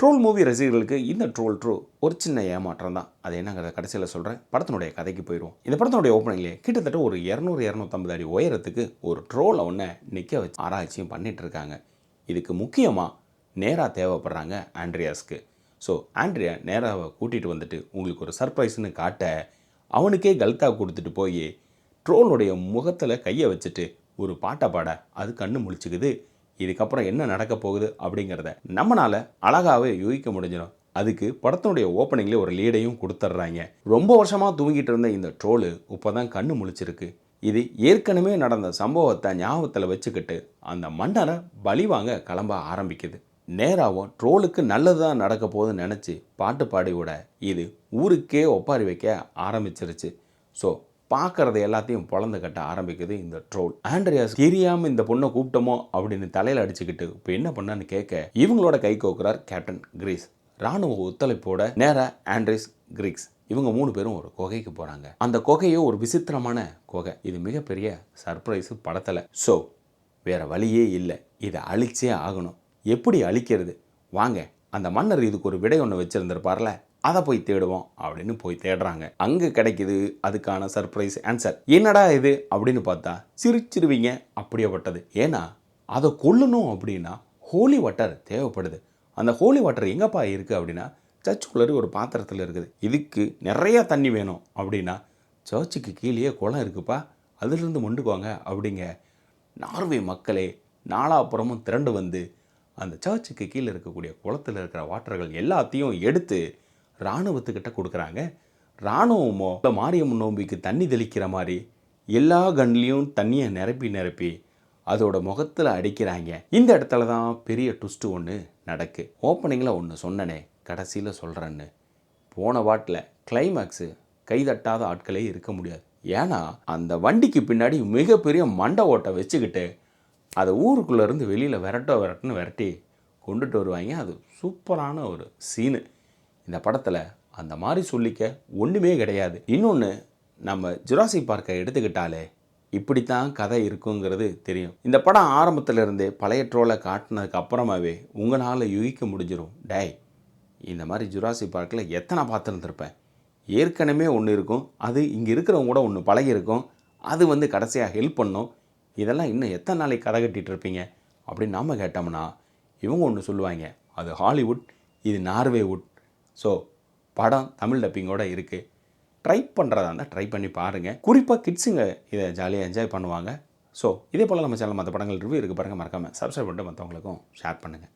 Troll movie ரசிகர்களுக்கு இந்த troll ஒரு சின்ன ஏமாற்றம் தான். அது என்னங்கிறத கடைசியில் சொல்கிறேன். படத்தினுடைய கதைக்கு போயிடுவோம். இந்த படத்தினுடைய ஓப்பனிங்லேயே கிட்டத்தட்ட ஒரு 200-250 அடி உயரத்துக்கு ஒரு ட்ரோலை ஒன்று நிற்க வச்சு ஆராய்ச்சியும் பண்ணிட்டு இருக்காங்க. இதுக்கு முக்கியமாக நேரா தேவைப்படுறாங்க ஆண்ட்ரியாஸ்க்கு. ஸோ ஆண்ட்ரியா நேராவை கூட்டிகிட்டு வந்துட்டு உங்களுக்கு ஒரு சர்ப்ரைஸ்னு காட்ட அவனுக்கே கல்தா கொடுத்துட்டு போய் ட்ரோலுடைய முகத்தில் கையை வச்சுட்டு ஒரு பாட்டை பாட அது கண்ணு முழிச்சுக்குது. இதுக்கப்புறம் என்ன நடக்க போகுது அப்படிங்கிறத நம்மளால் அழகாகவே யூகிக்க முடிஞ்சிடும். அதுக்கு படத்தினுடைய ஓப்பனிங்லேயே ஒரு லீடையும் கொடுத்துட்றாங்க. ரொம்ப வருஷமாக தூங்கிட்டு இருந்த இந்த ட்ரோலு இப்போ தான் கண்ணு முழிச்சிருக்கு. இது ஏற்கனவே நடந்த சம்பவத்தை ஞாபகத்தில் வச்சுக்கிட்டு அந்த மன்னரை பழிவாங்க கிளம்ப ஆரம்பிக்குது. நேராவும் ட்ரோலுக்கு நல்லது தான் நடக்க போகுதுன்னு நினச்சி பாட்டு பாடி விட இது ஊருக்கே ஒப்பாரி வைக்க ஆரம்பிச்சிருச்சு. ஸோ பார்க்குறது எல்லாத்தையும் பொழந்து கட்ட ஆரம்பிக்குது இந்த ட்ரோல். ஆண்ட்ரியாஸ் தெரியாமல் இந்த பொண்ணை கூப்பிட்டோமோ அப்படின்னு தலையில் அடிச்சுக்கிட்டு இப்போ என்ன பண்ணான்னு கேட்க இவங்களோட கை கோக்குறார் கேப்டன் கிரீஸ். இராணுவ ஒத்துழைப்போட நேராக ஆண்ட்ரிஸ் கிரீக்ஸ் இவங்க 3 பேரும் ஒரு குகைக்கு போகிறாங்க. அந்த குகையோ ஒரு விசித்திரமான குகை. இது மிகப்பெரிய சர்ப்ரைஸு படத்தில். ஸோ வேறு வழியே இல்லை, இதை அழிச்சே ஆகணும். எப்படி அழிக்கிறது? வாங்க, அந்த மன்னர் இதுக்கு ஒரு விடை ஒன்று வச்சுருந்துருப்பார்ல, அதை போய் தேடுவோம் அப்படின்னு போய் தேடுறாங்க. அங்கே கிடைக்குது அதுக்கான சர்ப்ரைஸ் ஆன்சர். என்னடா இது அப்படின்னு பார்த்தா சிரிச்சிருவீங்க, அப்படியேப்பட்டது. ஏன்னா அதை கொல்லணும் அப்படின்னா ஹோலி வாட்டர் தேவைப்படுது. அந்த ஹோலி வாட்டர் எங்கேப்பா இருக்குது அப்படின்னா சர்ச்சுக்குள்ளே ஒரு பாத்திரத்தில் இருக்குது. இதுக்கு நிறையா தண்ணி வேணும் அப்படின்னா சர்ச்சுக்கு கீழே குளம் இருக்குப்பா, அதிலிருந்து மொண்டுக்குவாங்க அப்படிங்க. நார்வே மக்களே நாலாப்புறமும் திரண்டு வந்து அந்த சர்ச்சுக்கு கீழே இருக்கக்கூடிய குளத்தில் இருக்கிற வாட்டர்கள் எல்லாத்தையும் எடுத்து இராணுவத்துக்கிட்ட கொடுக்குறாங்க. இராணுவமோ மாரியம்மன் நோம்பிக்கு தண்ணி தெளிக்கிற மாதிரி எல்லா கன்லேயும் தண்ணியை நிரப்பி அதோட முகத்தில் அடிக்கிறாங்க. இந்த இடத்துல தான் பெரிய ட்விஸ்ட்டு ஒன்று நடக்கு. ஓப்பனிங்கில் ஒன்று சொன்னனே, கடைசியில் சொல்கிறேன்னு. போன வாட்டில் கிளைமேக்ஸு கைதட்டாத ஆட்களே இருக்க முடியாது. ஏன்னா அந்த வண்டிக்கு பின்னாடி மிகப்பெரிய மண்டை ஓட்டை வச்சுக்கிட்டு அதை ஊருக்குள்ளேருந்து வெளியில் விரட்டுன்னு விரட்டி கொண்டுட்டு வருவாங்க. அது சூப்பரான ஒரு சீனு. இந்த படத்தில் அந்த மாதிரி சொல்லிக்க ஒன்றுமே கிடையாது. இன்னொன்று, நம்ம ஜுராசிக் பார்க்கை எடுத்துக்கிட்டாலே இப்படித்தான் கதை இருக்குங்கிறது தெரியும். இந்த படம் ஆரம்பத்தில் இருந்தே பழைய ட்ரோலை காட்டினதுக்கு அப்புறமாவே உங்களால் யூகிக்க முடிஞ்சிடும். டேய், இந்த மாதிரி ஜுராசிக் பார்க்கில் எத்தனை பார்த்துருந்துருப்பேன். ஏற்கனவே ஒன்று இருக்கும், அது இங்கே இருக்கிறவங்க கூட ஒன்று பழகிருக்கும், அது கடைசியாக ஹெல்ப் பண்ணும். இதெல்லாம் இன்னும் எத்தனை நாளைக்கு கதை கட்டிகிட்டு இருப்பீங்க அப்படின்னு நாம் கேட்டோம்னா இவங்க ஒன்று சொல்லுவாங்க, அது ஹாலிவுட், இது நார்வேவுட். ஸோ படம் தமிழ் டப்பிங்கோடு இருக்குது. ட்ரை பண்ணுறதா இருந்தால் ட்ரை பண்ணி பாருங்கள். குறிப்பாக கிட்ஸுங்க இதை ஜாலியாக என்ஜாய் பண்ணுவாங்க. ஸோ இதே போல் நம்ம சேனல் மற்ற படங்கள் ரிவ்யூ இருக்குது பாருங்கள். மறக்காமல் சப்ஸ்கிரைப் பண்ணிட்டு மற்றவங்களுக்கும் ஷேர் பண்ணுங்கள்.